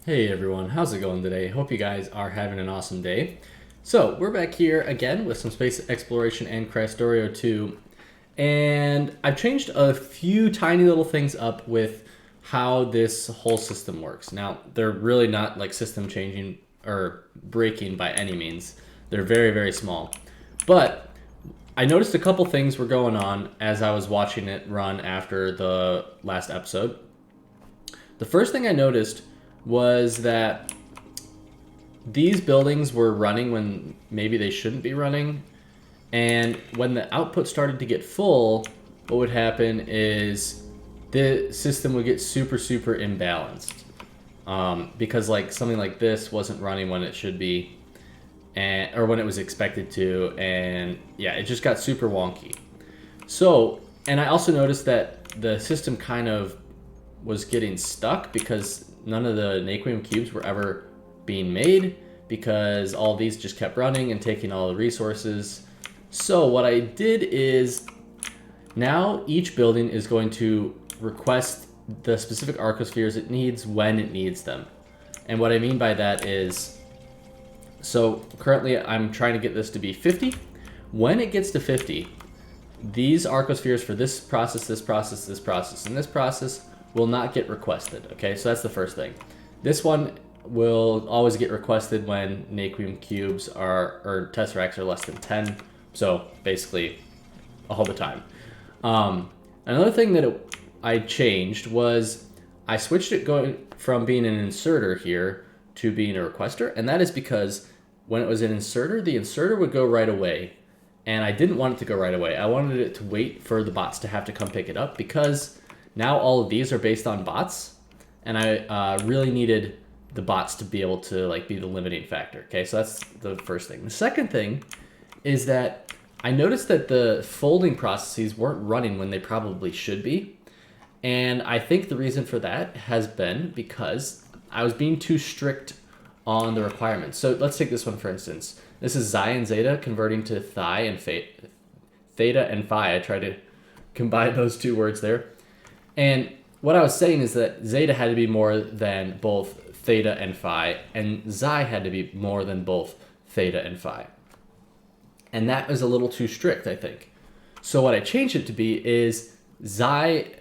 Hey everyone, how's it going today? Hope you guys are having an awesome day. So, we're back here again with some space exploration and Krastorio 2. And I've changed a few tiny little things up with how this whole system works. Now, they're really not like system changing or breaking by any means. They're very, very small. But I noticed a couple things were going on as I was watching it run after the last episode. The first thing I noticed was that these buildings were running when maybe they shouldn't be running. And when the output started to get full, what would happen is the system would get super imbalanced. Because like something like this wasn't running when it should be, or when it was expected to, and yeah, it just got super wonky. So, and I also noticed that the system kind of was getting stuck because none of the Naquium cubes were ever being made because all these just kept running and taking all the resources. So what I did is now each building is going to request the specific arcospheres it needs when it needs them. And what I mean by that is, so currently I'm trying to get this to be 50. When it gets to 50, these arcospheres for this process, this process, this process, and this process will not get requested. Okay, so that's the first thing. This one will always get requested when Naquium cubes or tesseracts are less than 10. So basically, all the time. Another thing that I changed was I switched it going from being an inserter here to being a requester, and that is because when it was an inserter, the inserter would go right away, and I didn't want it to go right away. I wanted it to wait for the bots to have to come pick it up because now all of these are based on bots, and I really needed the bots to be able to like be the limiting factor. Okay, so that's the first thing. The second thing is that I noticed that the folding processes weren't running when they probably should be, and I think the reason for that has been because I was being too strict on the requirements. So let's take this one for instance. This is xi and zeta converting to theta and phi. I tried to combine those two words there. And what I was saying is that zeta had to be more than both theta and phi, and xi had to be more than both theta and phi. And that was a little too strict, I think. So what I changed it to be is xi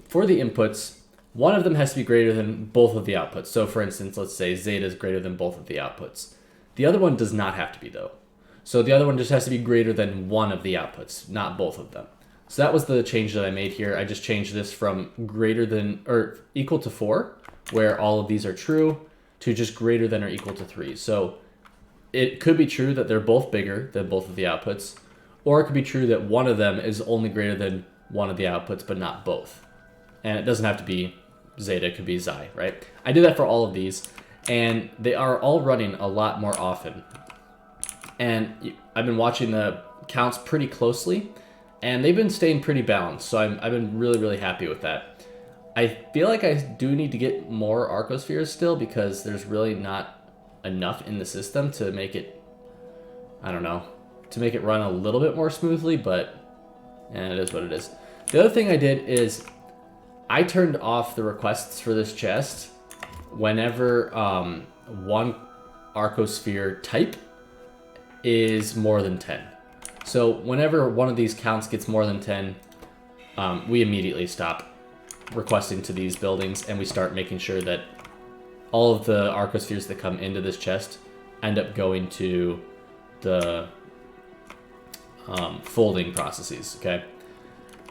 for the inputs, one of them has to be greater than both of the outputs. So for instance, let's say zeta is greater than both of the outputs. The other one does not have to be though. So the other one just has to be greater than one of the outputs, not both of them. So that was the change that I made here. I just changed this from greater than or equal to 4, where all of these are true, to just greater than or equal to 3. So it could be true that they're both bigger than both of the outputs, or it could be true that one of them is only greater than one of the outputs, but not both. And it doesn't have to be zeta, it could be xi, right? I did that for all of these, and they are all running a lot more often. And I've been watching the counts pretty closely, and they've been staying pretty balanced, so I've been really happy with that. I feel like I do need to get more arcospheres still because there's really not enough in the system to make it, I don't know, to make it run a little bit more smoothly, but it is what it is. The other thing I did is I turned off the requests for this chest whenever one arcosphere type is more than 10. So whenever one of these counts gets more than 10, we immediately stop requesting to these buildings, and we start making sure that all of the arcospheres that come into this chest end up going to the folding processes, okay?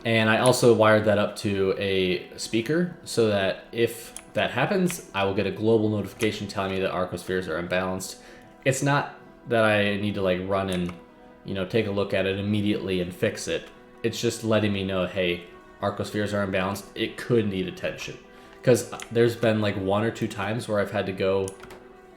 And I also wired that up to a speaker so that if that happens, I will get a global notification telling me that arcospheres are imbalanced. It's not that I need to like run and take a look at it immediately and fix it. It's just letting me know, hey, arcospheres are imbalanced. It could need attention. Because there's been like 1 or 2 times where I've had to go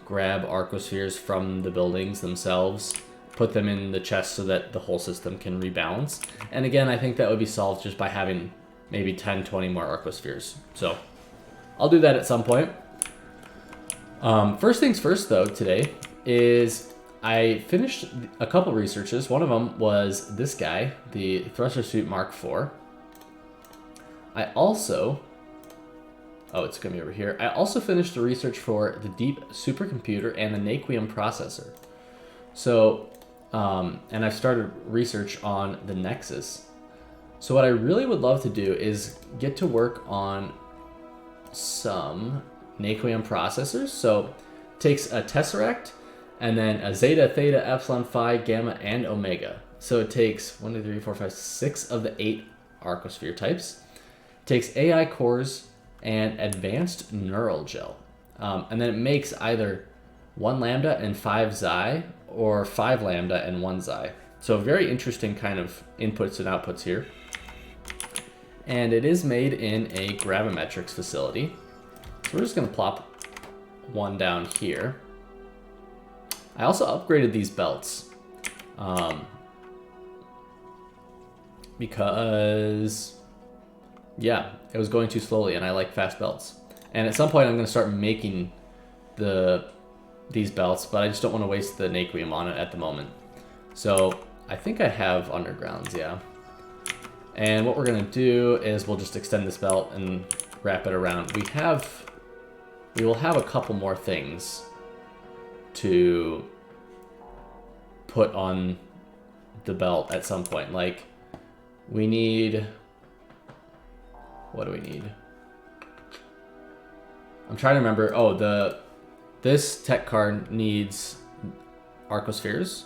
grab arcospheres from the buildings themselves, put them in the chest so that the whole system can rebalance. And again, I think that would be solved just by having maybe 10, 20 more arcospheres. So I'll do that at some point. First things first though, today is I finished a couple researches. One of them was this guy, the Thruster Suit Mark IV. I also Oh, it's going to be over here. I also finished the research for the Deep Supercomputer and the Naquium processor. So, and I've started research on the Nexus. So what I really would love to do is get to work on some Naquium processors. So it takes a Tesseract and then a Zeta, Theta, Epsilon, Phi, Gamma, and Omega. So it takes 1, 2, 3, 4, 5, 6 of the 8 arcosphere types. It takes AI cores and advanced neural gel. And then it makes either 1 lambda and 5 xi or 5 lambda and 1 xi. So very interesting kind of inputs and outputs here. And it is made in a gravimetrics facility. So we're just going to plop one down here. I also upgraded these belts because, yeah, it was going too slowly and I like fast belts. And at some point I'm going to start making these belts, but I just don't want to waste the Naquium on it at the moment. So I think I have undergrounds, yeah. And what we're going to do is we'll just extend this belt and wrap it around. We will have a couple more things to put on the belt at some point. Like, we need... What do we need? I'm trying to remember. Oh, this tech card needs arcospheres.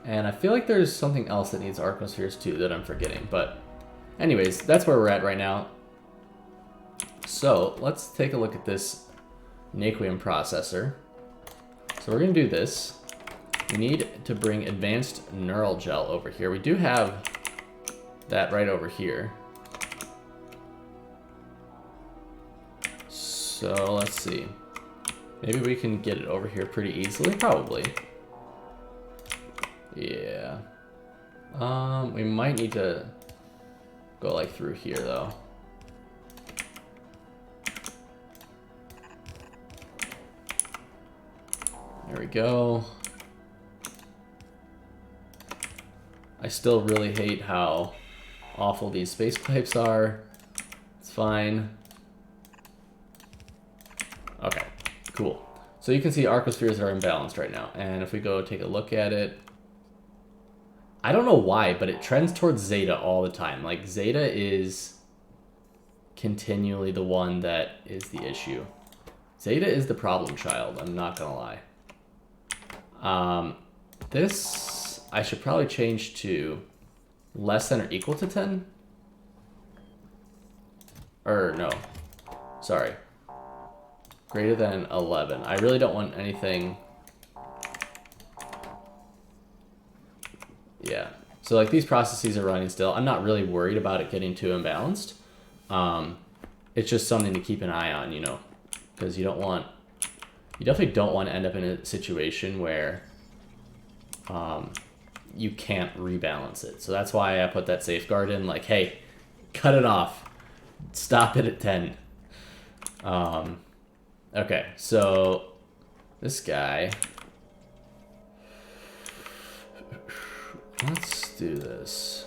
And I feel like there's something else that needs arcospheres too that I'm forgetting. But anyways, that's where we're at right now. So let's take a look at this Naquium processor. So we're going to do this. We need to bring advanced neural gel over here. We do have that right over here. So let's see. Maybe we can get it over here pretty easily, probably. Yeah. We might need to go like through here though. There we go. I still really hate how awful these space pipes are. It's fine. Okay, cool. So you can see arcospheres are imbalanced right now. And if we go take a look at it, I don't know why, but it trends towards Zeta all the time. Like, Zeta is continually the one that is the issue. Zeta is the problem child, I'm not gonna lie. This, I should probably change to less than or equal to 10. Or, no. Sorry. Greater than 11. I really don't want anything... Yeah. So, like, these processes are running still. I'm not really worried about it getting too imbalanced. It's just something to keep an eye on, you know. Because you don't want... You definitely don't want to end up in a situation where you can't rebalance it. So that's why I put that safeguard in. Like, hey, cut it off. Stop it at 10. Okay, so this guy... Let's do this.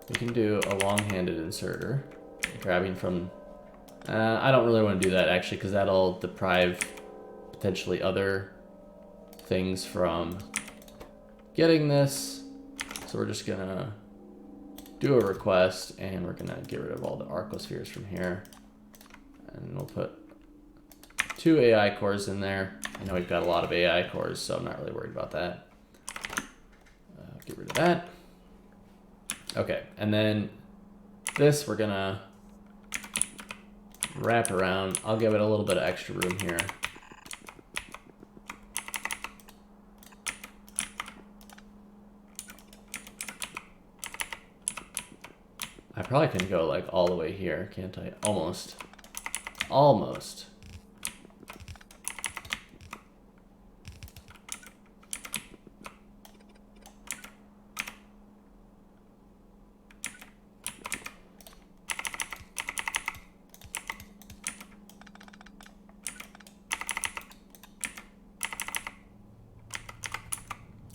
We can do a long-handed inserter, grabbing from... I don't really want to do that, actually, because that'll deprive potentially other things from getting this. So we're just going to do a request, and we're going to get rid of all the arcospheres from here. And we'll put 2 AI cores in there. I know we've got a lot of AI cores, so I'm not really worried about that. Get rid of that. Okay, and then this we're gonna wrap around. I'll give it a little bit of extra room here. I probably can go like all the way here, can't I? Almost. Almost.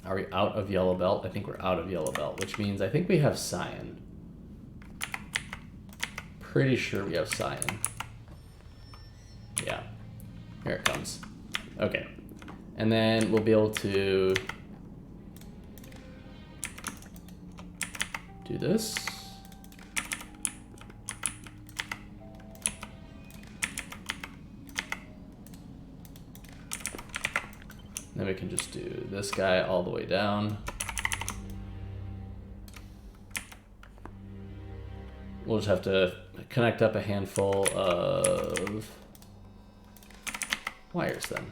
Are we out of yellow belt? I think we're out of yellow belt, which means I think we have cyan. pretty sure we have cyan. Yeah, here it comes. Okay, and then we'll be able to do this. Then we can just do this guy all the way down. We'll just have to connect up a handful of wires then.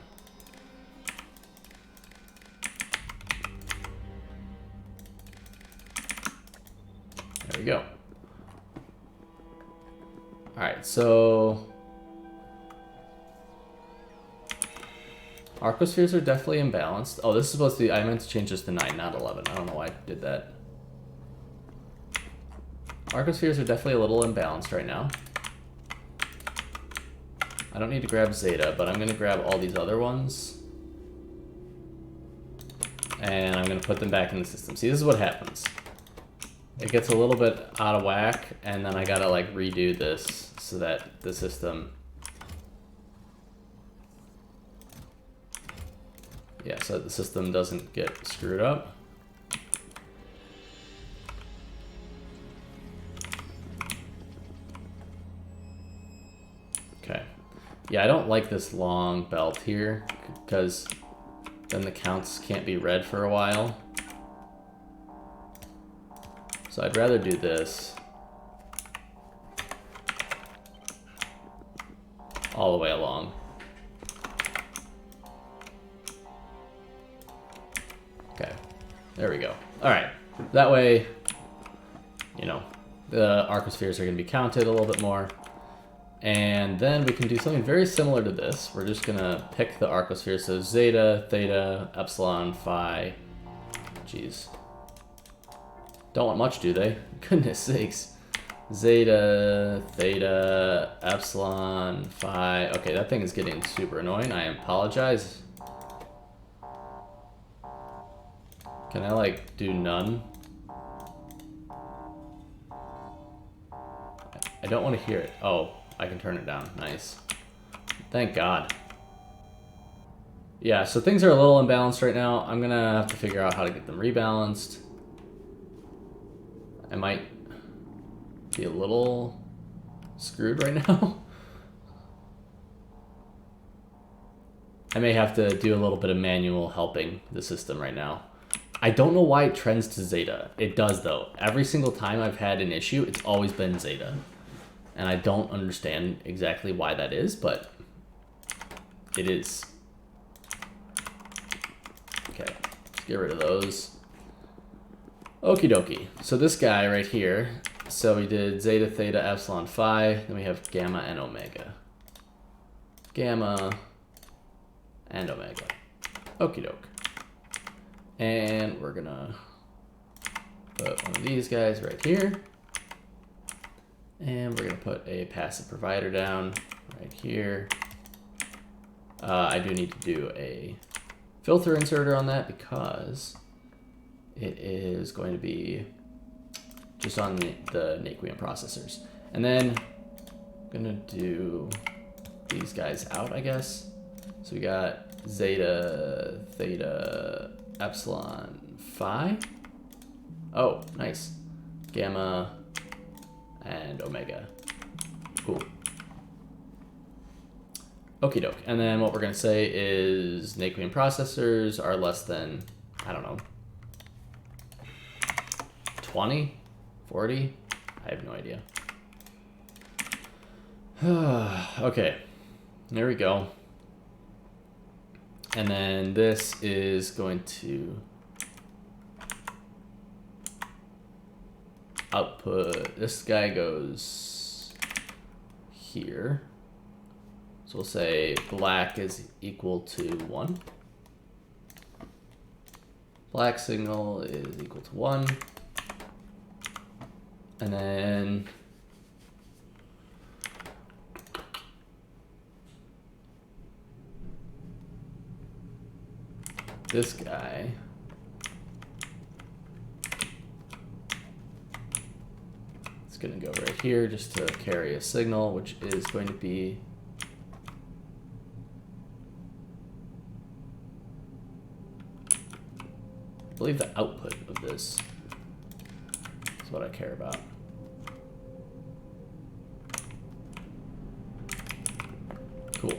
There we go. All right, so arcospheres are definitely imbalanced. Oh, this is supposed to be, I meant to change this to 9, not 11. I don't know why I did that. Arcospheres are definitely a little imbalanced right now. I don't need to grab Zeta, but I'm going to grab all these other ones. And I'm going to put them back in the system. See, this is what happens. It gets a little bit out of whack, and then I got to like redo this so that the system... Yeah, so the system doesn't get screwed up. Okay. Yeah, I don't like this long belt here because then the counts can't be read for a while. So I'd rather do this all the way along. Okay, there we go. All right, that way, you know, the arcospheres are going to be counted a little bit more. And then we can do something very similar to this. We're just going to pick the arcosphere. So zeta, theta, epsilon, phi. Jeez. Don't want much, do they? Goodness sakes. Zeta, theta, epsilon, phi. Okay, that thing is getting super annoying. I apologize. Can I, like, do none? I don't want to hear it. Oh, I can turn it down. Nice. Thank God. Yeah, so things are a little imbalanced right now. I'm going to have to figure out how to get them rebalanced. I might be a little screwed right now. I may have to do a little bit of manual helping the system right now. I don't know why it trends to zeta. It does though. Every single time I've had an issue, it's always been zeta. And I don't understand exactly why that is, but it is. Okay, let's get rid of those. Okie dokie. So this guy right here, so we did zeta, theta, epsilon, phi, then we have gamma and omega. Gamma and omega. Okie doke. And we're gonna put one of these guys right here. And we're gonna put a passive provider down right here. I do need to do a filter inserter on that because it is going to be just on the Naquium processors. And then I'm gonna do these guys out, I guess. So we got zeta, theta, epsilon, phi. Oh, nice. Gamma and omega. Cool. Okie doke. And then what we're gonna say is Naquium processors are less than, I don't know, 20, 40? I have no idea. Okay, there we go. And then this is going to output, this guy goes here. So we'll say black is equal to 1. Black signal is equal to 1. And then this guy is It's going to go right here just to carry a signal, which is going to be I believe the output of this is what I care about. Cool.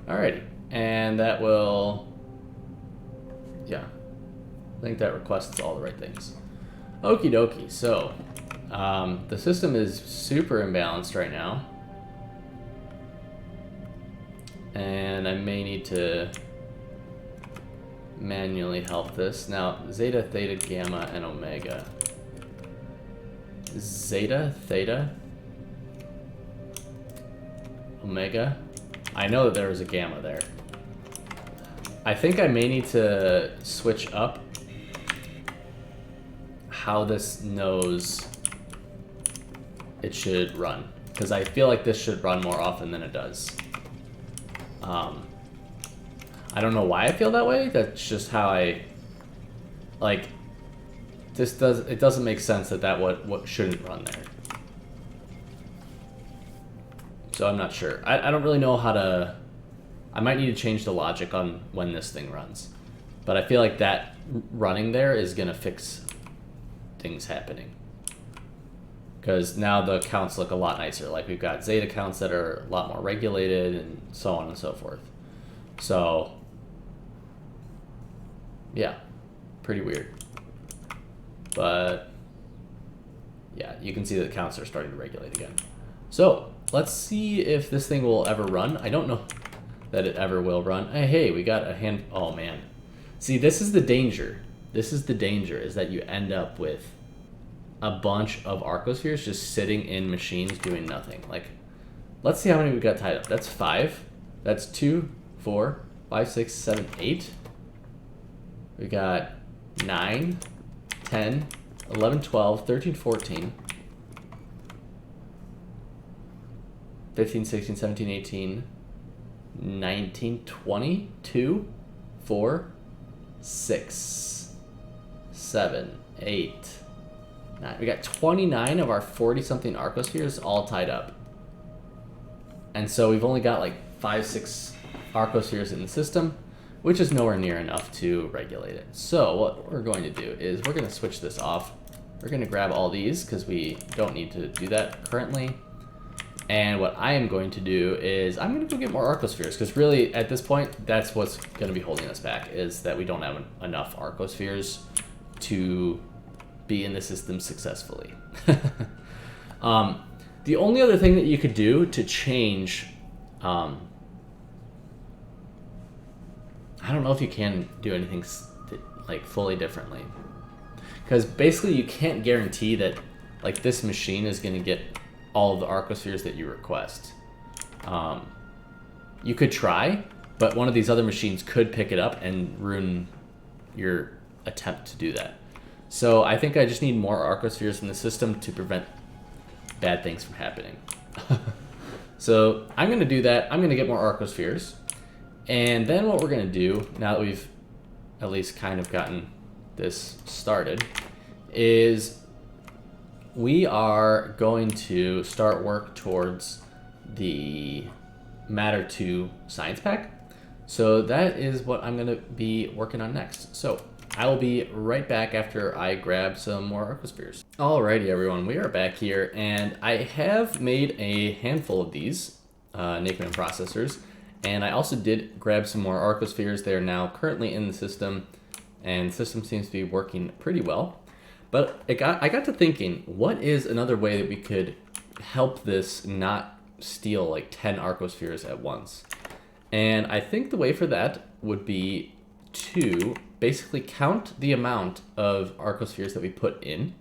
Alrighty, and that will, yeah, I think that requests all the right things. Okie dokie, so the system is super imbalanced right now. And I may need to manually help this. Now, zeta, theta, gamma, and omega. Zeta, theta, omega. I know that there was a gamma there. I think I may need to switch up how this knows it should run, because I feel like this should run more often than it does. I don't know why I feel that way. That's just how I, like, it doesn't make sense that what shouldn't run there. So I'm not sure. I don't really know how to, I might need to change the logic on when this thing runs. But I feel like that running there is gonna fix things happening. Because now the counts look a lot nicer. Like, we've got zeta counts that are a lot more regulated and so on and so forth. So, yeah, pretty weird. But, yeah, you can see that the counts are starting to regulate again. So, let's see if this thing will ever run. I don't know that it ever will run. Hey, we got a hand, oh man. See, this is the danger. This is the danger, is that you end up with a bunch of arcospheres just sitting in machines doing nothing. Like, let's see how many we got tied up. That's 5. That's 2, 4, 5, 6, 7, 8. We got 9, 10, 11, 12, 13, 14, 15, 16, 17, 18, 19, 20, 2, 4, 6, 7, 8, 9. We got 29 of our 40-something arcospheres all tied up. And so we've only got like 5, 6 arcospheres in the system, which is nowhere near enough to regulate it. So what we're going to do is we're going to switch this off. We're going to grab all these because we don't need to do that currently. And what I am going to do is I'm going to go get more arcospheres, because really at this point that's what's going to be holding us back, is that we don't have enough arcospheres to be in the system successfully. The only other thing that you could do to change, I don't know if you can do anything like fully differently, because basically you can't guarantee that like this machine is going to get all of the arcospheres that you request. You could try, but one of these other machines could pick it up and ruin your attempt to do that. So I think I just need more arcospheres in the system to prevent bad things from happening. So I'm going to do that. I'm going to get more arcospheres. And then what we're going to do, now that we've at least kind of gotten this started, is we are going to start work towards the Matter 2 science pack. So that is what I'm going to be working on next. So I will be right back after I grab some more arcospheres. Alrighty everyone, we are back here, and I have made a handful of these Nakeman processors, and I also did grab some more arcospheres. They are now currently in the system, and the system seems to be working pretty well. But I got to thinking, what is another way that we could help this not steal like 10 arcospheres at once? And I think the way for that would be to basically count the amount of arcospheres that we put in,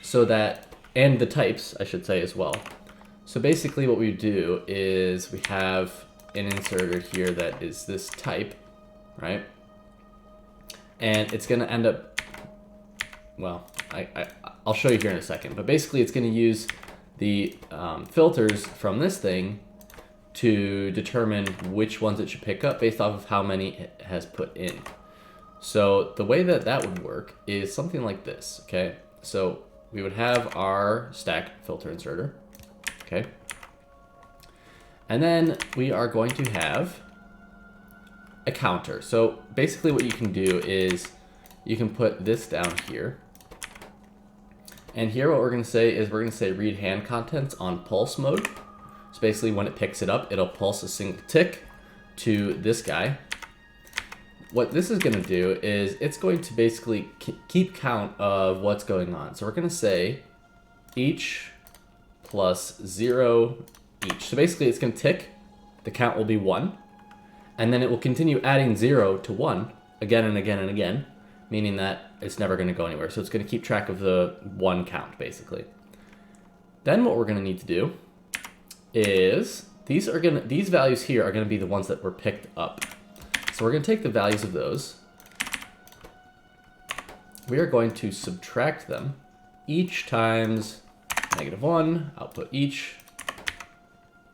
so that, and the types, I should say, as well. So basically what we do is we have an inserter here that is this type, right? And it's going to end up, well, I'll show you here in a second, but basically it's going to use the filters from this thing to determine which ones it should pick up based off of how many it has put in. So the way that that would work is something like this, okay? So we would have our stack filter inserter, okay? And then we are going to have a counter. So basically what you can do is you can put this down here. And here what we're gonna say is we're gonna say read hand contents on pulse mode. So basically when it picks it up, it'll pulse a single tick to this guy. What this is gonna do is it's going to basically keep count of what's going on. So we're gonna say each plus 0 each. So basically it's gonna tick, the count will be 1, and then it will continue adding 0 to 1 again and again and again, meaning that it's never gonna go anywhere. So it's gonna keep track of the 1 count basically. Then what we're gonna need to do is these values here are gonna be the ones that were picked up. So we're gonna take the values of those. We are going to subtract them each times -1, output each.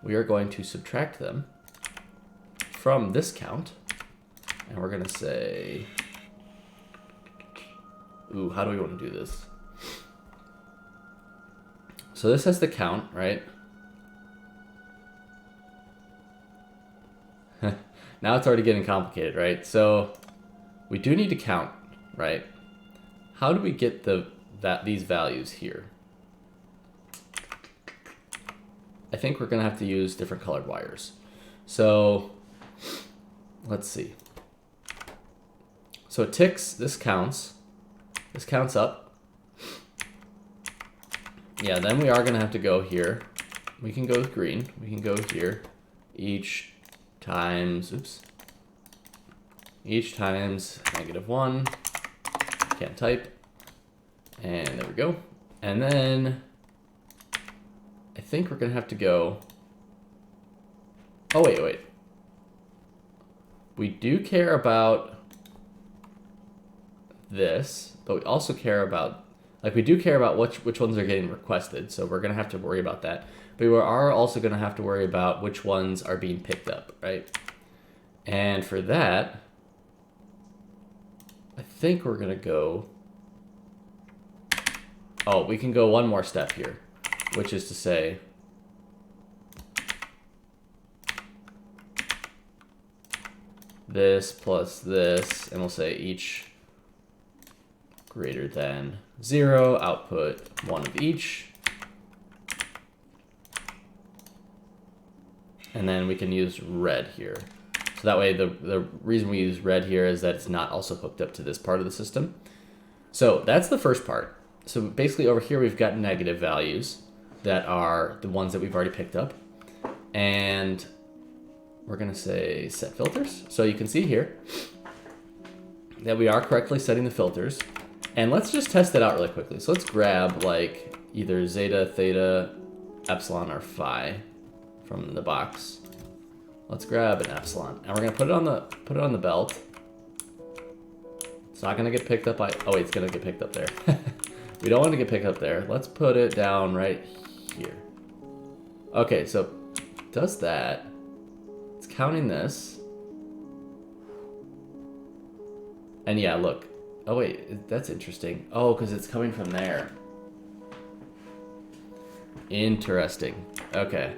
We are going to subtract them from this count. And we're gonna say, ooh, how do we wanna do this? So this has the count, right? Now it's already getting complicated, right? So we do need to count, right? How do we get these values here? I think we're gonna have to use different colored wires. So let's see. So it ticks, this counts up. Yeah, then we are gonna have to go here. We can go with green, we can go here. Each times -1, can't type, and there we go. And then I think we're gonna have to go, oh wait. We do care about this, but we also care about, we do care about which ones are getting requested, so we're gonna have to worry about that. But we are also gonna have to worry about which ones are being picked up, right? And for that, I think we're gonna go, oh, we can go one more step here, which is to say, this plus this, and we'll say each greater than 0, output 1 of each. And then we can use red here. So that way the reason we use red here is that it's not also hooked up to this part of the system. So that's the first part. So basically over here we've got negative values that are the ones that we've already picked up. And we're gonna say set filters. So you can see here that we are correctly setting the filters. And let's just test it out really quickly. So let's grab like either zeta, theta, epsilon, or phi from the box. Let's grab an epsilon, and we're gonna put it on the belt. It's not gonna get picked up by, oh wait, it's gonna get picked up there. We don't want to get picked up there. Let's put it down right here. Okay, so it does that. It's counting this. And yeah, look. Oh wait, that's interesting. Oh, because it's coming from there. Interesting. Okay.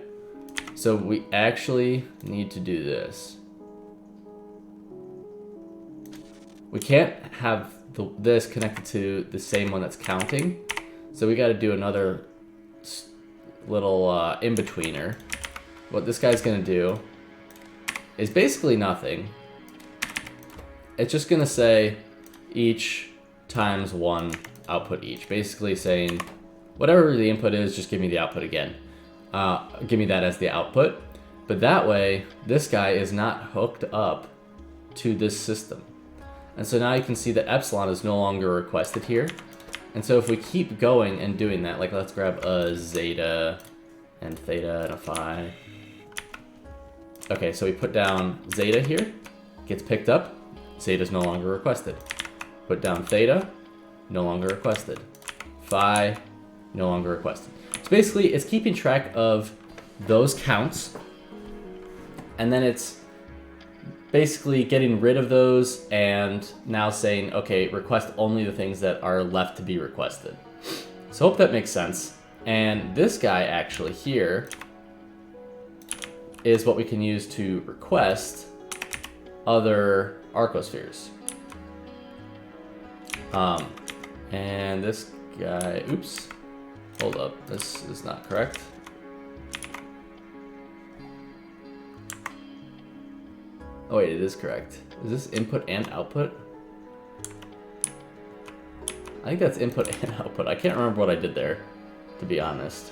So we actually need to do this. We can't have this connected to the same one that's counting. So we got to do another little in-betweener. What this guy's going to do is basically nothing. It's just going to say each times 1, output each. Basically saying whatever the input is, just give me the output again. Give me that as the output. But that way, this guy is not hooked up to this system. And so now you can see that epsilon is no longer requested here. And so if we keep going and doing that, like let's grab a zeta and theta and a phi. Okay, so we put down zeta here, gets picked up, zeta is no longer requested. Put down theta, no longer requested. Phi, no longer requested. So basically it's keeping track of those counts, and then it's basically getting rid of those and now saying, okay, request only the things that are left to be requested. So hope that makes sense. And this guy actually here is what we can use to request other arcospheres. And this guy, oops, hold up, this is not correct. Oh wait, it is correct. Is this input and output? I think that's input and output. I can't remember what I did there, to be honest.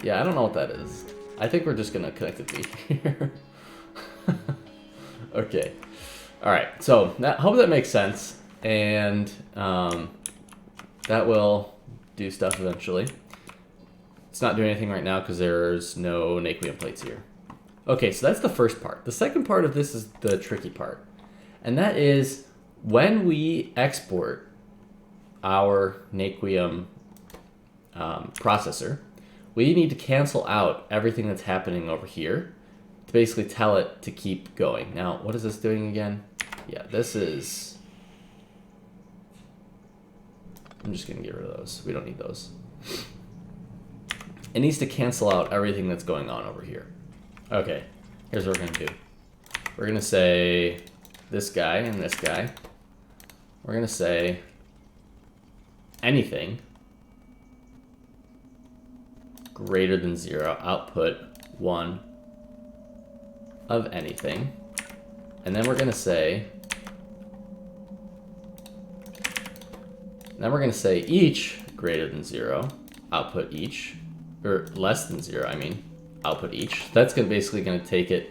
Yeah, I don't know what that is. I think we're just gonna connect it to here. Okay. Alright, so hope that makes sense. And that will do stuff eventually. It's not doing anything right now because there's no naquium plates here. Okay, so that's the first part. The second part of this is the tricky part. And that is when we export our naquium processor, we need to cancel out everything that's happening over here to basically tell it to keep going. Now, what is this doing again? Yeah, this is... I'm just going to get rid of those. We don't need those. It needs to cancel out everything that's going on over here. Okay, here's what we're going to do. We're going to say this guy and this guy. We're going to say anything greater than 0, output 1 of anything. And then we're going to say, each greater than 0, output each, or less than 0, I mean, output each. That's basically going to take it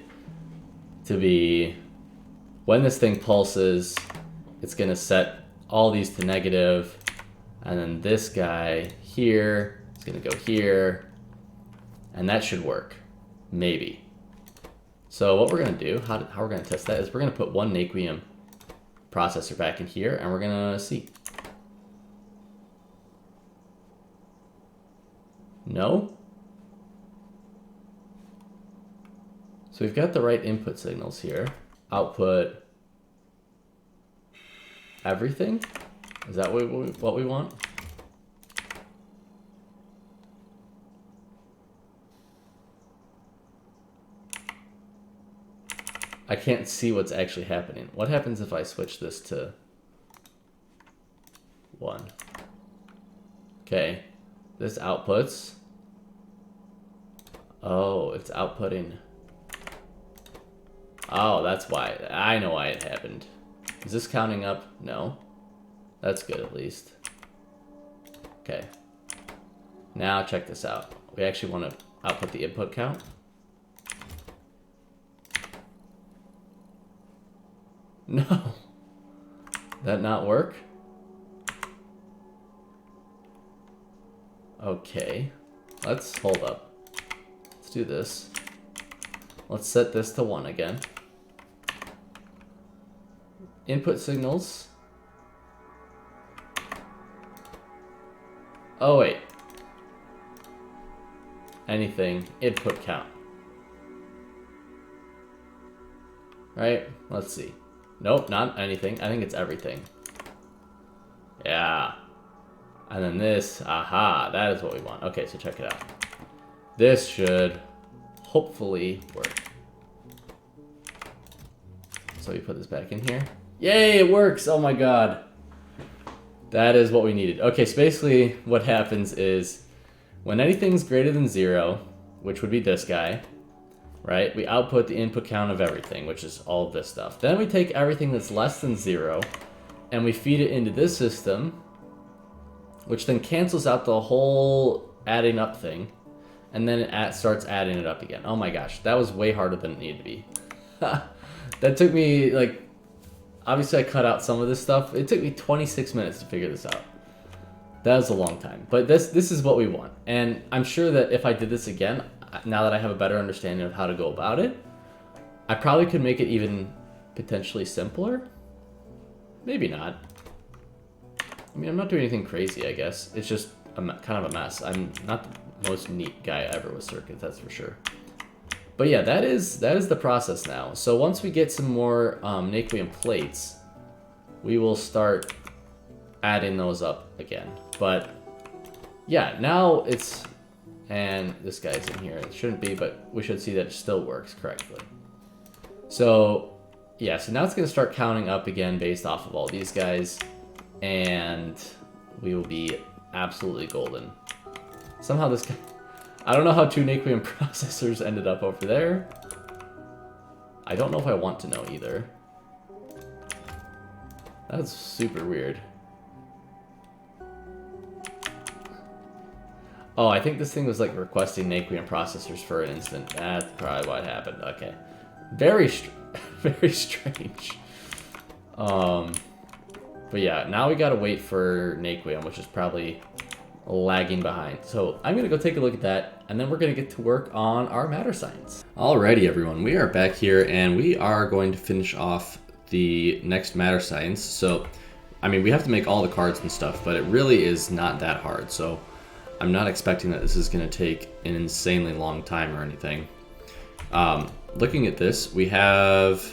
to be, when this thing pulses, it's going to set all these to negative, and then this guy here is going to go here, and that should work, maybe. So what we're going to do, how we're going to test that, is we're going to put one naquium processor back in here, and we're going to see. No? So we've got the right input signals here. Output everything? Is that what we want? I can't see what's actually happening. What happens if I switch this to 1? Okay, this outputs. Oh, it's outputting. Oh, that's why. I know why it happened. Is this counting up? No. That's good at least. Okay. Now check this out. We actually want to output the input count. No. That not work? Okay. Let's hold up. Let's do this. Let's set this to 1 again. Input signals. Oh wait. Anything. Input count. Right? Let's see. Nope, not anything. I think it's everything. Yeah. And then this. Aha, that is what we want. Okay, so check it out. This should hopefully work. So we put this back in here. Yay, it works! Oh my god. That is what we needed. Okay, so basically what happens is when anything's greater than 0, which would be this guy, right? We output the input count of everything, which is all of this stuff. Then we take everything that's less than 0 and we feed it into this system, which then cancels out the whole adding up thing, and then it starts adding it up again. Oh my gosh, that was way harder than it needed to be. That took me, like, obviously I cut out some of this stuff. It took me 26 minutes to figure this out. That was a long time. But this is what we want. And I'm sure that if I did this again, now that I have a better understanding of how to go about it, I probably could make it even potentially simpler. Maybe not. I mean, I'm not doing anything crazy, I guess. It's just kind of a mess. I'm not the most neat guy ever with circuits, that's for sure. But yeah, that is the process now. So once we get some more naquium plates, we will start adding those up again. But yeah, now it's, and this guy's in here. It shouldn't be, but we should see that it still works correctly. So yeah, so now it's going to start counting up again based off of all these guys, and we will be absolutely golden. Somehow this guy, I don't know how 2 Naquium processors ended up over there. I don't know if I want to know either. That's super weird. Oh, I think this thing was like requesting Naquium processors for an instant. That's probably what happened. Okay. Very strange. But yeah, now we gotta wait for Naquium, which is probably lagging behind. So I'm gonna go take a look at that, and then we're gonna get to work on our matter science. Alrighty, everyone, we are back here, and we are going to finish off the next matter science. So, I mean, we have to make all the cards and stuff, but it really is not that hard. So I'm not expecting that this is gonna take an insanely long time or anything. Looking at this, we have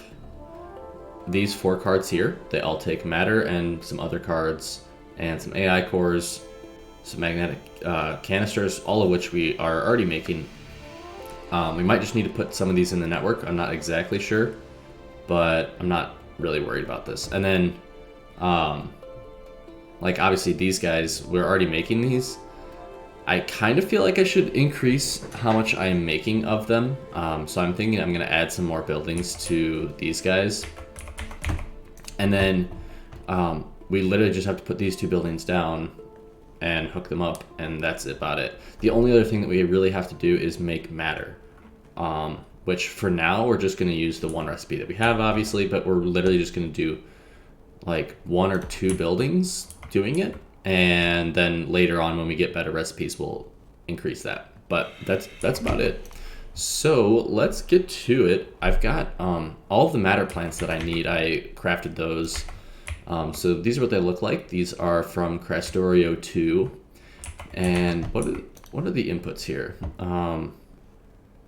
these 4 cards here. They all take matter and some other cards and some AI cores, some magnetic canisters, all of which we are already making. We might just need to put some of these in the network. I'm not exactly sure, but I'm not really worried about this. And then, like obviously these guys, we're already making these. I kind of feel like I should increase how much I'm making of them. So I'm thinking I'm going to add some more buildings to these guys. And then we literally just have to put these 2 buildings down and hook them up, and that's about it. The only other thing that we really have to do is make matter, which for now we're just going to use the 1 recipe that we have, obviously, but we're literally just going to do like 1 or 2 buildings doing it. And then later on, when we get better recipes, we'll increase that. But that's about it. So let's get to it. I've got all of the matter plants that I need. I crafted those. So these are what they look like. These are from Krastorio 2. And what are the inputs here?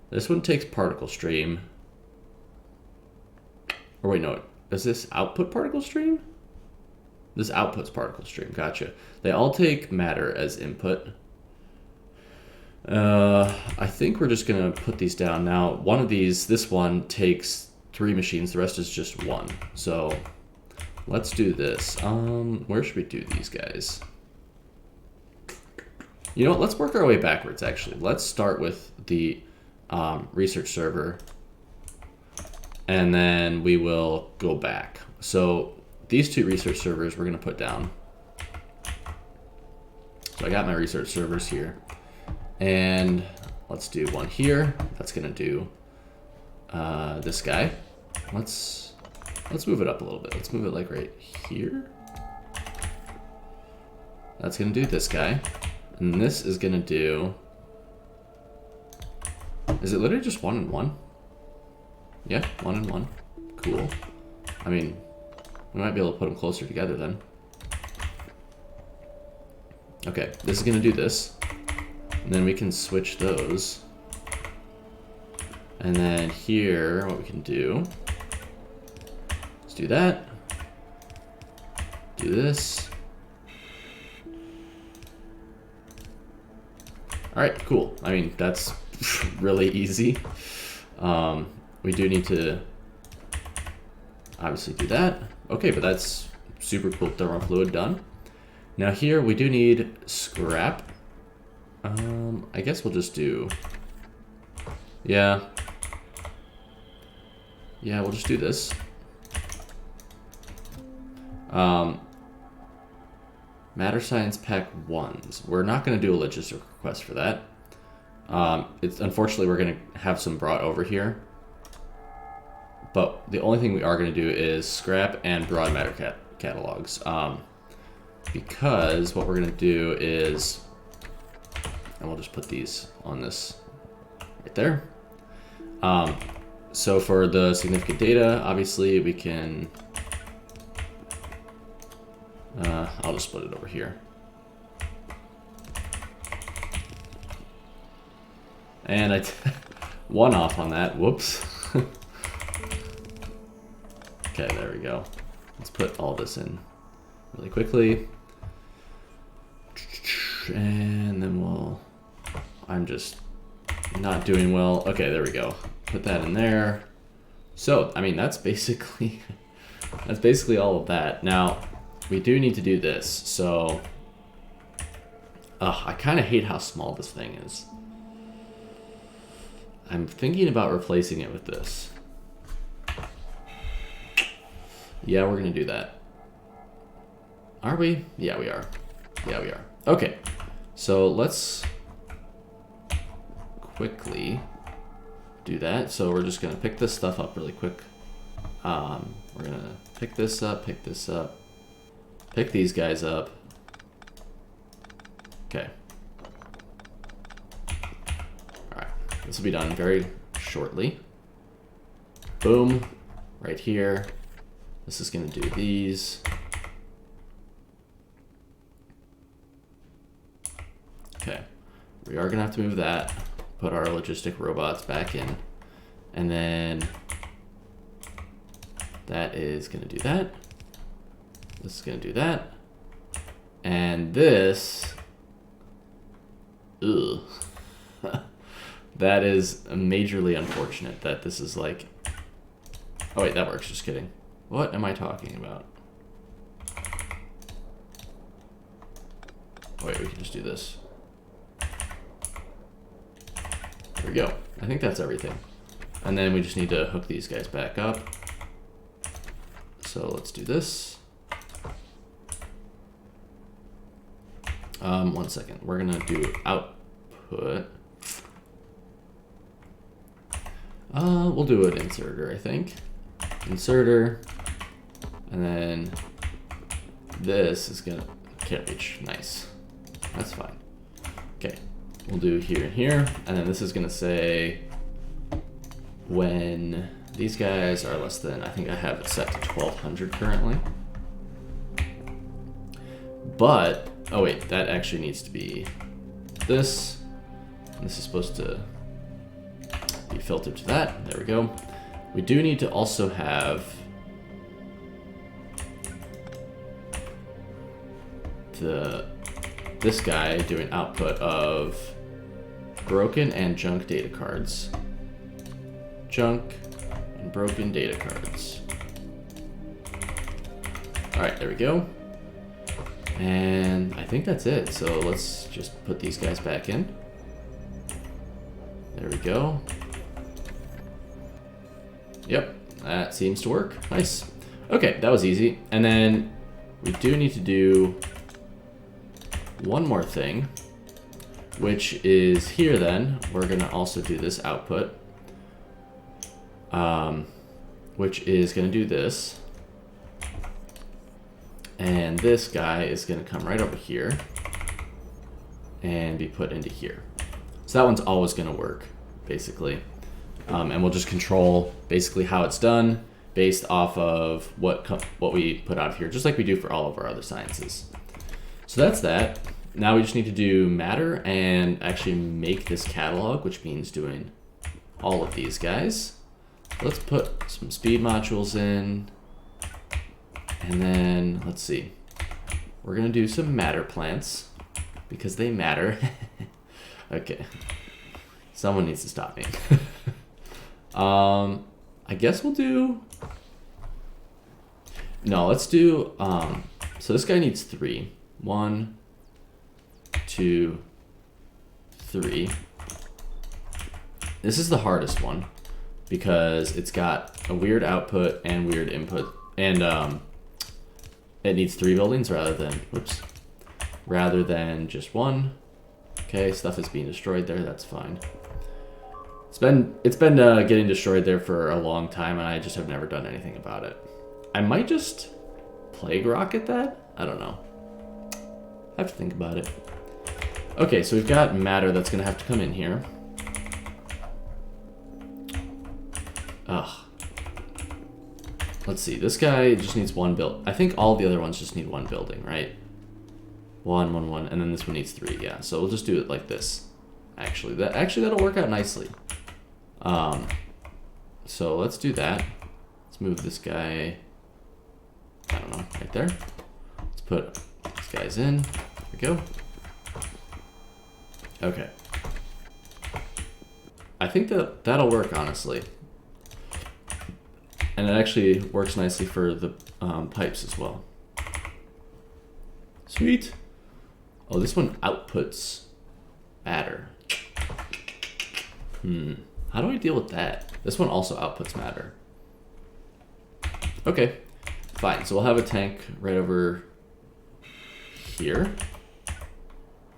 This one takes particle stream. Or wait, no. Is this output particle stream? This outputs particle stream, gotcha. They all take matter as input. I think we're just gonna put these down. Now, one of these, this one takes 3 machines, the rest is just 1. So let's do this. Where should we do these guys? You know what, let's work our way backwards actually. Let's start with the research server, and then we will go back. So these 2 research servers we're going to put down. So I got my research servers here. And let's do one here. That's going to do this guy. Let's move it up a little bit. Let's move it like right here. That's going to do this guy. And this is going to do... Is it literally just 1 and 1? Yeah, 1 and 1. Cool. I mean... We might be able to put them closer together then. Okay, this is going to do this. And then we can switch those. And then here, what we can do... Let's do that. Do this. Alright, cool. I mean, that's really easy. We do need to obviously do that. Okay, but that's super cool. Thermofluid done. Now here we do need scrap. I guess we'll just do... Yeah, we'll just do this. Matter Science Pack 1s. We're not going to do a logistic request for that. Unfortunately, we're going to have some brought over here. But the only thing we are going to do is scrap and broad matter catalogs. Because what we're going to do is... And we'll just put these on this right there. So for the significant data, obviously we can... I'll just split it over here. And I one off on that. Whoops. Okay, there we go. Let's put all this in really quickly. And then I'm just not doing well. Okay, there we go. Put that in there. So, I mean, that's basically all of that. Now, we do need to do this. So, I kind of hate how small this thing is. I'm thinking about replacing it with this. Yeah, we're gonna do that. Are we? Yeah, we are. Yeah, we are. Okay, so let's quickly do that. So we're just gonna pick this stuff up really quick. We're gonna pick this up, pick these guys up. Okay. All right, this will be done very shortly. Boom, right here. This is gonna do these. Okay, we are gonna have to move that, put our logistic robots back in, and then that is gonna do that. This is gonna do that. And this, ugh. That is majorly unfortunate that this is like, oh wait, that works, just kidding. What am I talking about? Oh wait, we can just do this. There we go. I think that's everything. And then we just need to hook these guys back up. So let's do this. 1 second. We're gonna do output. We'll do an inserter, I think. Inserter. And then this is gonna, can't reach. Nice. That's fine. Okay. We'll do here and here. And then this is gonna say when these guys are less than, I think I have it set to 1200 currently. But, oh wait, that actually needs to be this. And this is supposed to be filtered to that. There we go. We do need to also have this guy doing output of broken and junk data cards. Junk and broken data cards. All right, there we go. And I think that's it. So let's just put these guys back in. There we go. Yep, that seems to work. Nice. Okay, that was easy. And then we do need to do one more thing, which is here then. We're gonna also do this output, which is gonna do this. And this guy is gonna come right over here and be put into here. So that one's always gonna work, basically. And we'll just control basically how it's done based off of what we put out here, just like we do for all of our other sciences. So that's that. Now we just need to do matter and actually make this catalog, which means doing all of these guys. Let's put some speed modules in. And then, let's see. We're gonna do some matter plants because they matter. Okay. Someone needs to stop me. I guess we'll do, no, let's do, so this guy needs 3. 1, 2, 3. This is the hardest one because it's got a weird output and weird input, and it needs 3 buildings rather than just 1. Okay, stuff is being destroyed there, that's fine. It's been getting destroyed there for a long time, and I just have never done anything about it. I might just plague rocket that? I don't know. I have to think about it. Okay, so we've got matter that's gonna have to come in here. Ugh. Let's see, this guy just needs 1 build. I think all the other ones just need 1 building, right? 1, 1, 1, and then this one needs 3, yeah. So we'll just do it like this. Actually, that'll work out nicely. So let's do that. Let's move this guy I don't know, right there. Let's put these guys in. There we go. Okay. I think that that'll work, honestly. And it actually works nicely for the pipes as well. Sweet. Oh, this one outputs matter. How do I deal with that? This one also outputs matter. Okay, fine. So we'll have a tank right over here.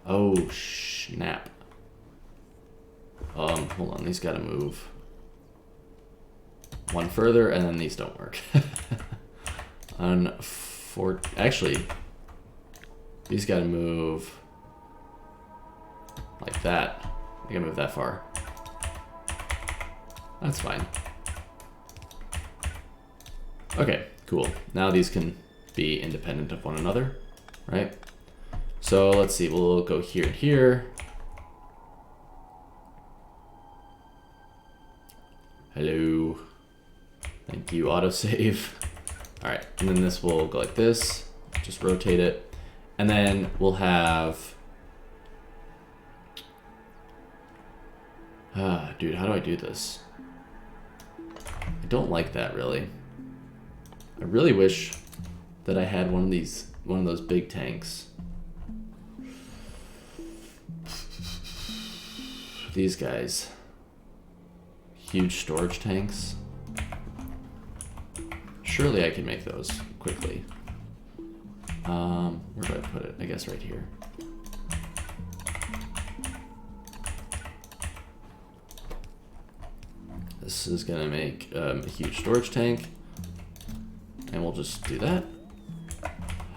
Oh, snap. Hold on, these gotta move one further, and then these don't work. Actually, these gotta move like that. I gotta move that far. That's fine. Okay, cool. Now these can be independent of one another, right? So let's see, we'll go here and here. Hello. Thank you, autosave. All right, and then this will go like this. Just rotate it. And then we'll have... dude, how do I do this? I don't like that, really. I really wish that I had one of those big tanks. These guys. Huge storage tanks. Surely I can make those quickly. Where do I put it? I guess right here. This is gonna make a huge storage tank, and we'll just do that.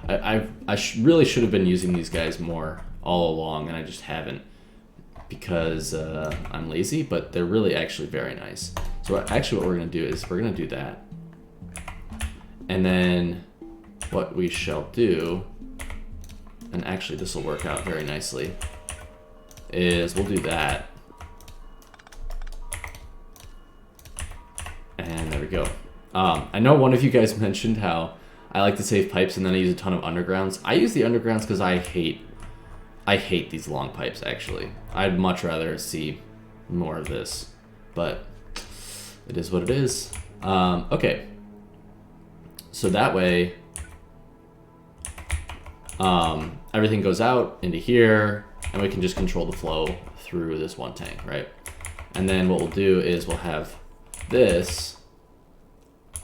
I really should have been using these guys more all along, and I just haven't because I'm lazy, but they're really actually very nice. So actually what we're gonna do is we're gonna do that. And then what we shall do, and actually this will work out very nicely, is we'll do that. And there we go. I know one of you guys mentioned how I like to save pipes and then I use a ton of undergrounds. I use the undergrounds because I hate these long pipes, actually. I'd much rather see more of this, but it is what it is. Okay. So that way, everything goes out into here, and we can just control the flow through this one tank, right? And then what we'll do is we'll have this,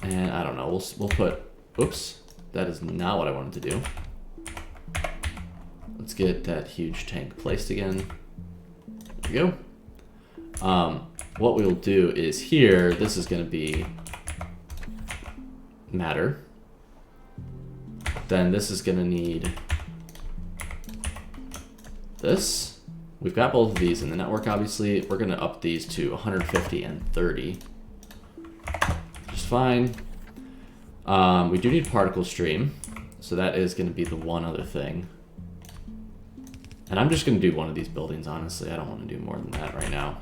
and I don't know, we'll put, oops, that is not what I wanted to do. Let's get that huge tank placed again. There we go. What we'll do is here, this is gonna be matter. Then this is gonna need this. We've got both of these in the network, obviously. We're gonna up these to 150 and 30. Just fine. We do need particle stream, so that is gonna be the one other thing. And I'm just gonna do one of these buildings, honestly. I don't wanna do more than that right now.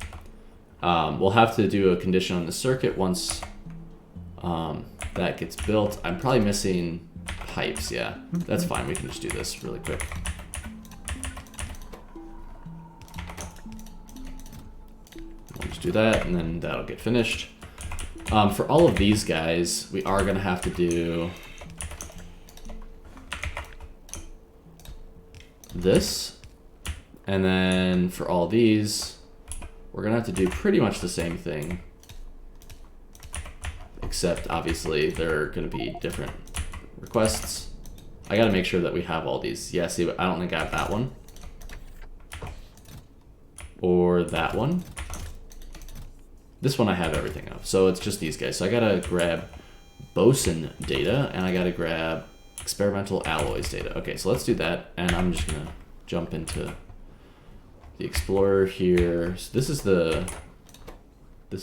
We'll have to do a condition on the circuit once that gets built. I'm probably missing pipes, yeah. That's fine, we can just do this really quick. We'll just do that, and then that'll get finished. For all of these guys, we are gonna have to do this. And then for all these, we're gonna have to do pretty much the same thing. Except obviously they're gonna be different requests. I gotta make sure that we have all these. Yeah, see, I don't think I have that one. Or that one. This one I have everything of, so it's just these guys. So I gotta grab boson data, and I gotta grab experimental alloys data. Okay, so let's do that, and I'm just gonna jump into the Explorer here. So this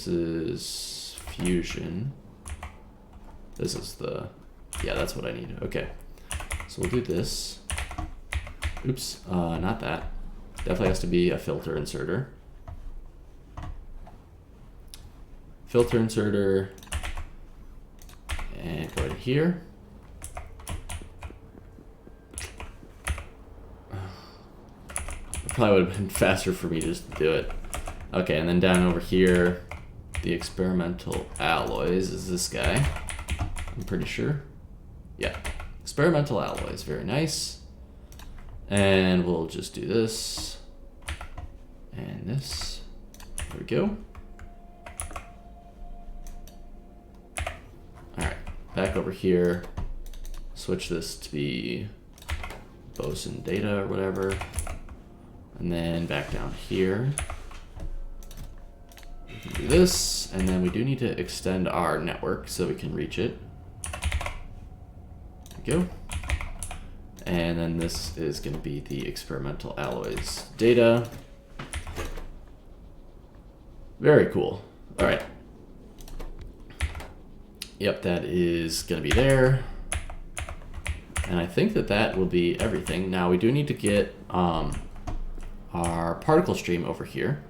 is fusion. This is the, yeah, that's what I need. Okay, so we'll do this. Oops, not that. Definitely has to be a filter inserter. Filter inserter, and go in here. probably would have been faster for me just to do it. Okay, and then down over here, the experimental alloys is this guy. I'm pretty sure. Yeah, experimental alloys, very nice. And we'll just do this and this. There we go. All right, back over here. Switch this to be boson data or whatever. And then back down here. We can do this, and then we do need to extend our network so we can reach it. There we go. And then this is going to be the experimental alloys data. Very cool. All right. Yep, that is going to be there. And I think that that will be everything. Now we do need to get our particle stream over here.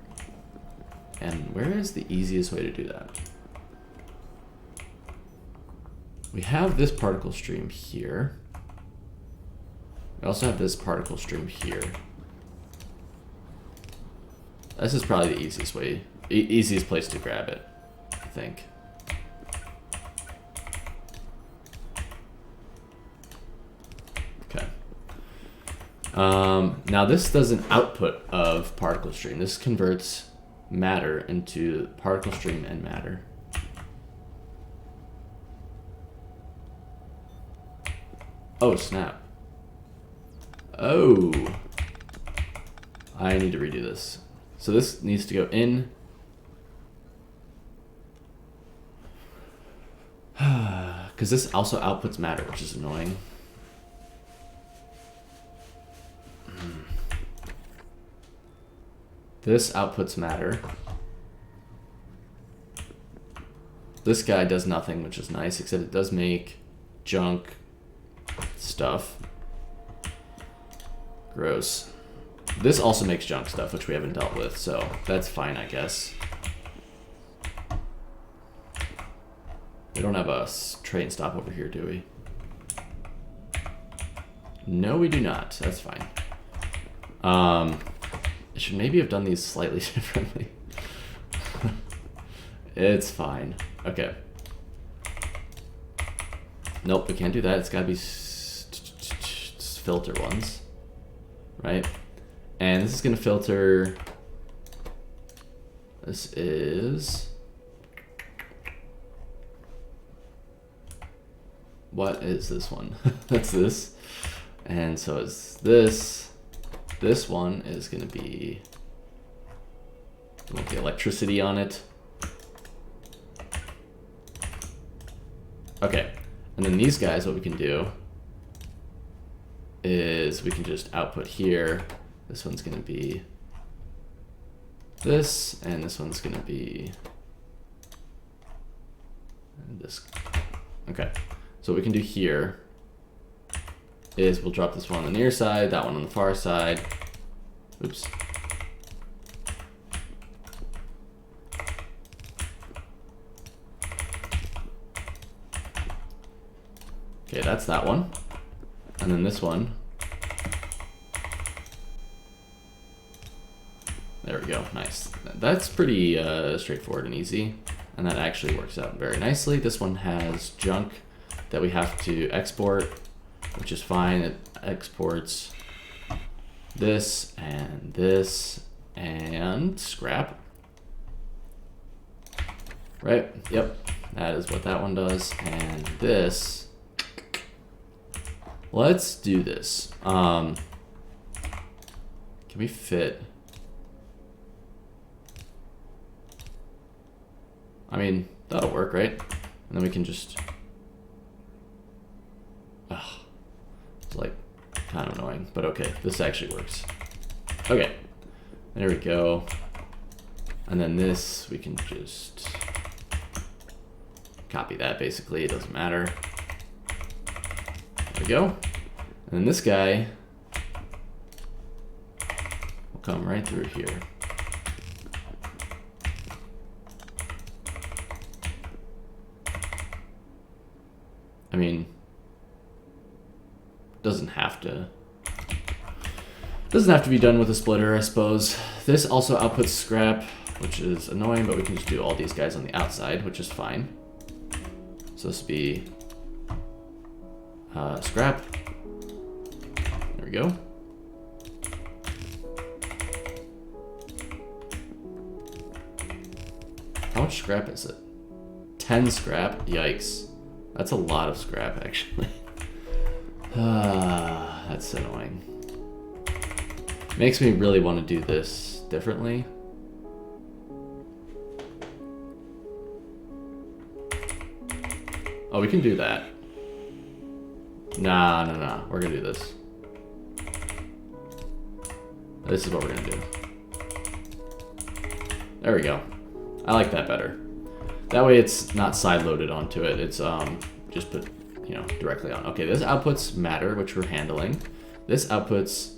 And where is the easiest way to do that? We have this particle stream here. We also have this particle stream here. This is probably the easiest way, easiest place to grab it, I think. Okay. Now this does an output of particle stream. This converts matter into particle stream and matter. Oh, snap. Oh, I need to redo this. So this needs to go in. Because this also outputs matter, which is annoying. This outputs matter. This guy does nothing, which is nice, except it does make junk stuff. Gross. This also makes junk stuff, which we haven't dealt with, so that's fine, I guess. We don't have a train stop over here, do we? No, we do not. That's fine. I should maybe have done these slightly differently. It's fine. Okay. Nope, we can't do that. It's gotta be filter ones. Right? And this is gonna filter. This is. What is this one? That's this. And so it's this. This one is gonna be. The electricity on it. Okay. And then these guys, what we can do is we can just output here. This one's gonna be this, and this one's gonna be this. Okay, so what we can do here is we'll drop this one on the near side, that one on the far side. Oops. Okay, that's that one. And then this one. There we go, nice. That's pretty straightforward and easy. And that actually works out very nicely. This one has junk that we have to export, which is fine. It exports this and scrap. Right, yep, that is what that one does. And this. Let's do this. Can we fit? I mean, that'll work, right? And then we can just. It's like kind of annoying, but okay, this actually works. Okay, there we go. And then this, we can just copy that basically, it doesn't matter. There we go. And then this guy will come right through here. I mean, doesn't have to. Doesn't have to be done with a splitter, I suppose. This also outputs scrap, which is annoying, but we can just do all these guys on the outside, which is fine. So this would be scrap. There we go. How much scrap is it? 10 scrap? Yikes. That's a lot of scrap, actually. That's annoying. Makes me really want to do this differently. Oh, we can do that. Nah. We're gonna do this. This is what we're gonna do. There we go. I like that better. That way it's not side-loaded onto it. It's just put, you know, directly on. Okay, this outputs matter, which we're handling. This outputs...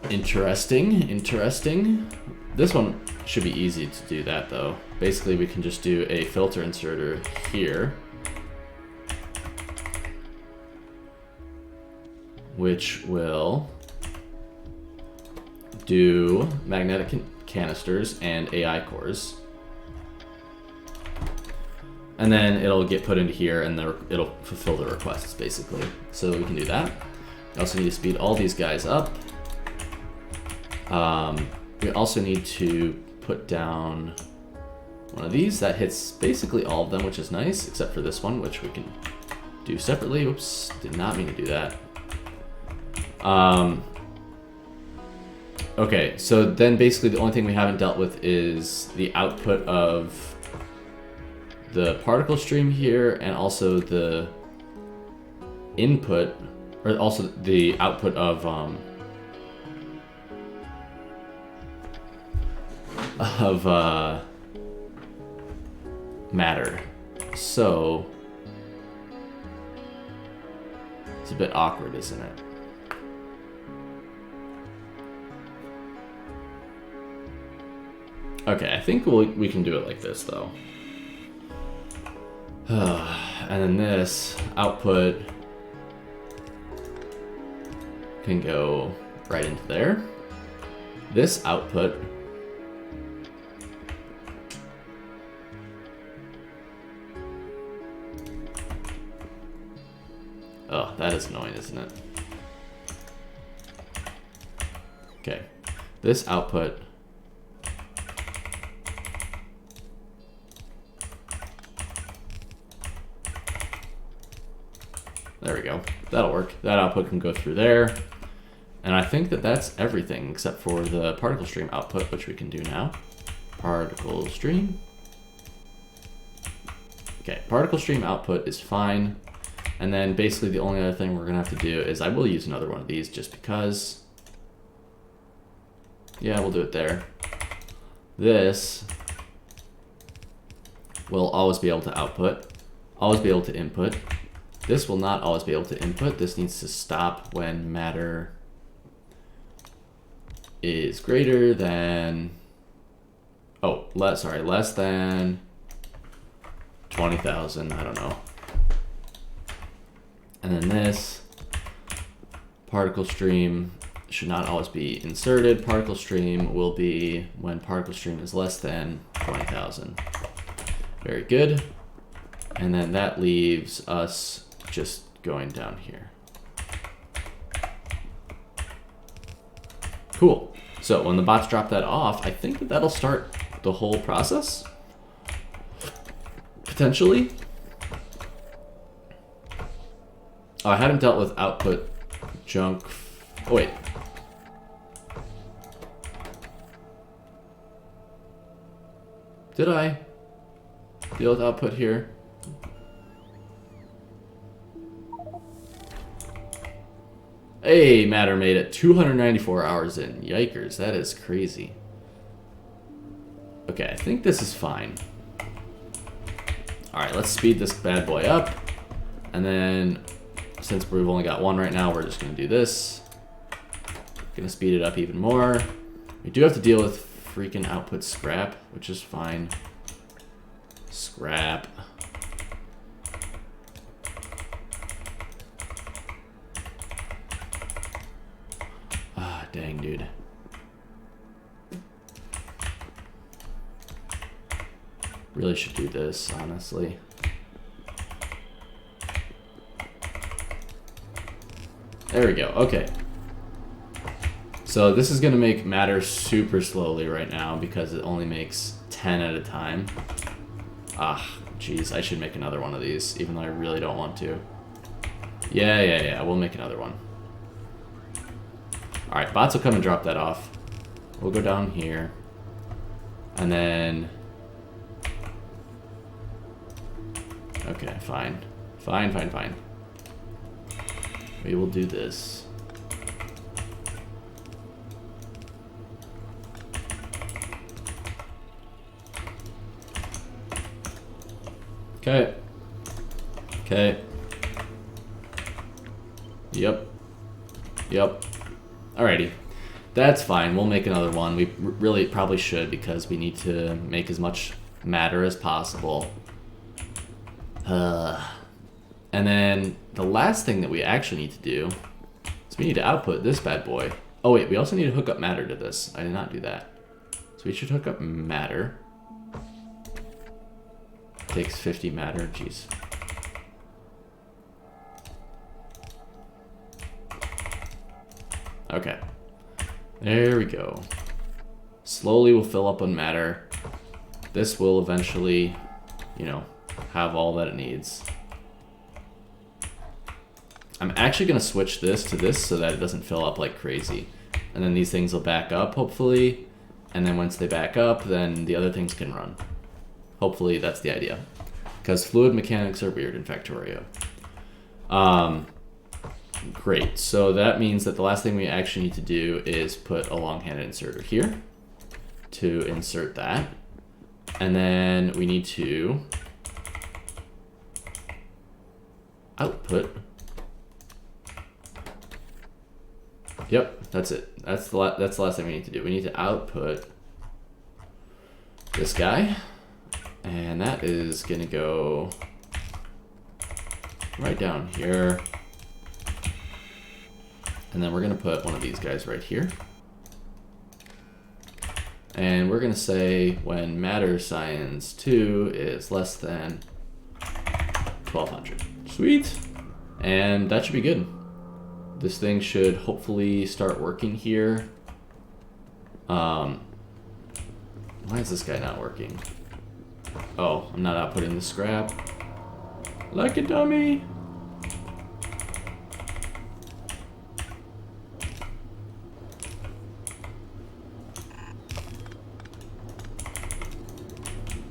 Interesting. This one should be easy to do that, though. Basically, we can just do a filter inserter here, which will do magnetic canisters and AI cores. And then it'll get put into here and it'll fulfill the requests, basically. So we can do that. We also need to speed all these guys up. We also need to put down one of these that hits basically all of them, which is nice, except for this one, which we can do separately. Oops, did not mean to do that. Okay, so then basically the only thing we haven't dealt with is the output of the particle stream here, and also the input, or also the output of matter. So it's a bit awkward, isn't it? Okay, I think we can do it like this, though. And then this output can go right into there. This output oh, that is annoying, isn't it? Okay, this output there we go. That'll work. That output can go through there. And I think that that's everything except for the particle stream output, which we can do now. Particle stream. Okay, particle stream output is fine. And then basically the only other thing we're gonna have to do is I will use another one of these just because. Yeah, we'll do it there. This will always be able to output, always be able to input. This will not always be able to input. This needs to stop when matter is greater than, oh, less than 20,000, I don't know. And then this particle stream should not always be inserted. Particle stream will be when particle stream is less than 20,000. Very good. And then that leaves us just going down here. Cool. So when the bots drop that off, I think that that'll start the whole process. Potentially. Oh, I hadn't dealt with output junk. Oh, wait. Did I deal with output here? Hey, matter made it 294 hours in. Yikers, that is crazy. Okay, I think this is fine. Alright, let's speed this bad boy up. And then, since we've only got one right now, we're just going to do this. Gonna speed it up even more. We do have to deal with freaking output scrap, which is fine. Scrap. dang, dude. Really should do this, honestly. There we go. Okay. So this is going to make matter super slowly right now because it only makes 10 at a time. Ah, jeez. I should make another one of these, even though I really don't want to. Yeah. We'll make another one. Alright, bots will come and drop that off. We'll go down here. And then... Okay, fine. Fine. We will do this. Okay. Yep. Alrighty. That's fine. We'll make another one. We really probably should because we need to make as much matter as possible. And then the last thing that we actually need to do is we need to output this bad boy. Oh wait, we also need to hook up matter to this. I did not do that. So we should hook up matter. Takes 50 matter, jeez. Okay. There we go. Slowly we'll fill up on matter. This will eventually, you know, have all that it needs. I'm actually going to switch this to this so that it doesn't fill up like crazy. And then these things will back up, hopefully. And then once they back up, then the other things can run. Hopefully that's the idea. Because fluid mechanics are weird in Factorio. Great. So that means that the last thing we actually need to do is put a long-handed inserter here to insert that. And then we need to output. Yep, that's it. That's the last thing we need to do. We need to output this guy. And that is going to go right down here. And then we're going to put one of these guys right here. And we're going to say when matter science 2 is less than 1200. Sweet. And that should be good. This thing should hopefully start working here. Why is this guy not working? Oh, I'm not outputting the scrap. Like a dummy.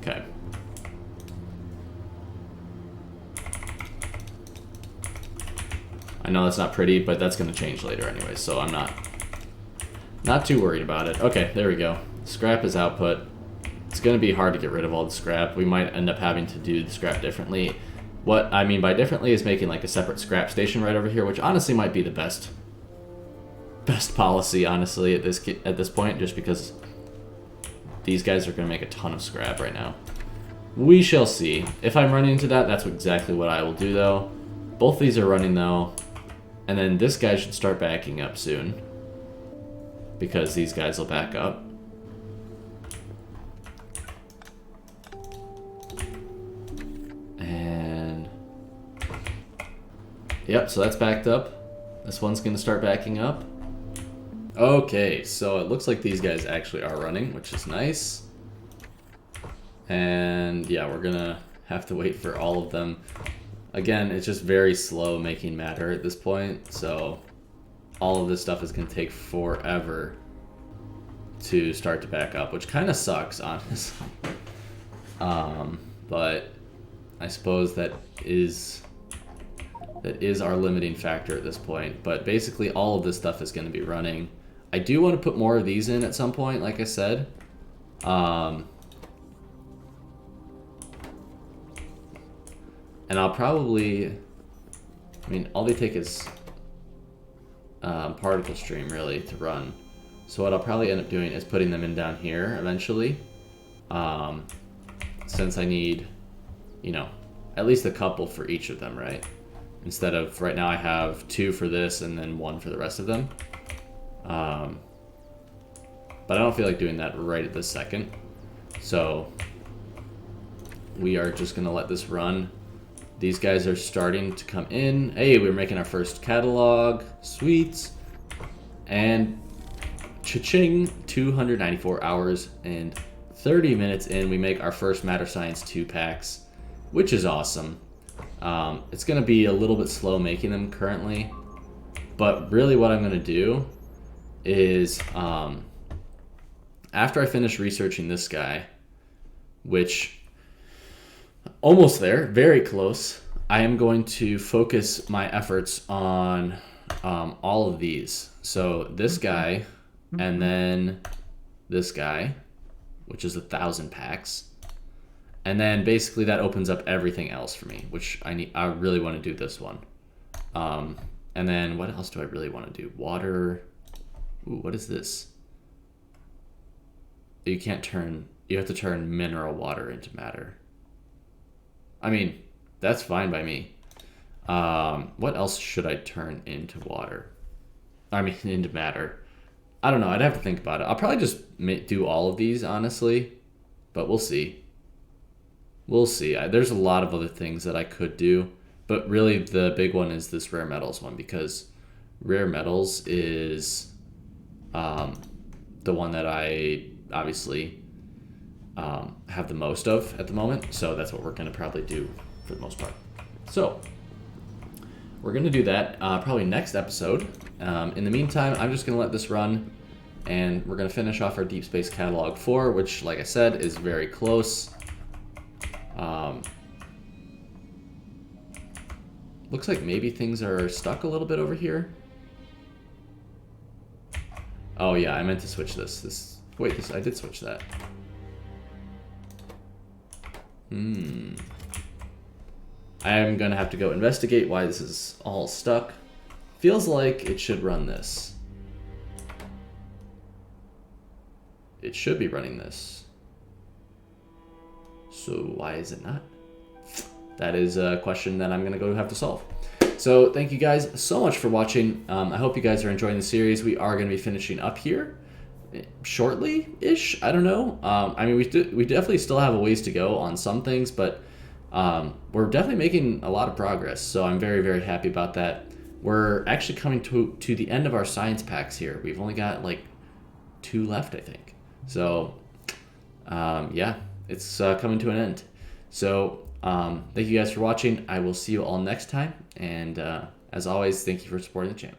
Okay. I know that's not pretty, but that's going to change later anyway, so I'm not too worried about it. Okay, there we go. Scrap is output. It's going to be hard to get rid of all the scrap. We might end up having to do the scrap differently. What I mean by differently is making like a separate scrap station right over here, which honestly might be the best policy, honestly, at this point, just because these guys are going to make a ton of scrap right now. We shall see. If I'm running into that, that's exactly what I will do, though. Both these are running, though. And then this guy should start backing up soon, because these guys will back up. And yep, so that's backed up. This one's going to start backing up. Okay, so it looks like these guys actually are running, which is nice. And yeah, we're going to have to wait for all of them. Again, it's just very slow making matter at this point, so all of this stuff is going to take forever to start to back up, which kind of sucks, honestly. But I suppose that is our limiting factor at this point. But basically all of this stuff is going to be running. I do want to put more of these in at some point, like I said. And I'll probably, I mean, all they take is particle stream, really, to run. So what I'll probably end up doing is putting them in down here eventually. Since I need, you know, at least a couple for each of them, right? Instead of, right now I have 2 for this and then 1 for the rest of them. but I don't feel like doing that right at this second. So we are just gonna let this run. These guys are starting to come in. Hey, we're making our first catalog. Sweet. And cha-ching, 294 hours and 30 minutes in, we make our first Matter Science 2 packs, which is awesome. It's going to be a little bit slow making them currently, but really what I'm going to do is, after I finish researching this guy, which almost there, very close, I am going to focus my efforts on all of these. So this guy, and then this guy, which is 1,000 packs. And then basically that opens up everything else for me, which I really want to do this one. And then what else do I really want to do? Water. Ooh, what is this? You have to turn mineral water into matter. I mean, that's fine by me. What else should I turn into water? I mean, into matter. I don't know. I'd have to think about it. I'll probably just do all of these, honestly. But we'll see. We'll see. There's a lot of other things that I could do. But really, the big one is this rare metals one. Because rare metals is the one that I obviously have the most of at the moment. So that's what we're going to probably do for the most part. So we're going to do that probably next episode. In the meantime, I'm just going to let this run, and we're going to finish off our Deep Space Catalog 4, which, like I said, is very close. Looks like maybe things are stuck a little bit over here. Oh yeah, I meant to switch this. Wait, I did switch that. I am going to have to go investigate why this is all stuck. Feels like it should run this. It should be running this. So why is it not? That is a question that I'm going to go have to solve. So thank you guys so much for watching. I hope you guys are enjoying the series. We are going to be finishing up here shortly-ish. I don't know. I mean, we definitely still have a ways to go on some things, but we're definitely making a lot of progress. So I'm very, very happy about that. We're actually coming to the end of our science packs here. We've only got like 2 left, I think. So yeah, it's coming to an end. So thank you guys for watching. I will see you all next time. And as always, thank you for supporting the channel.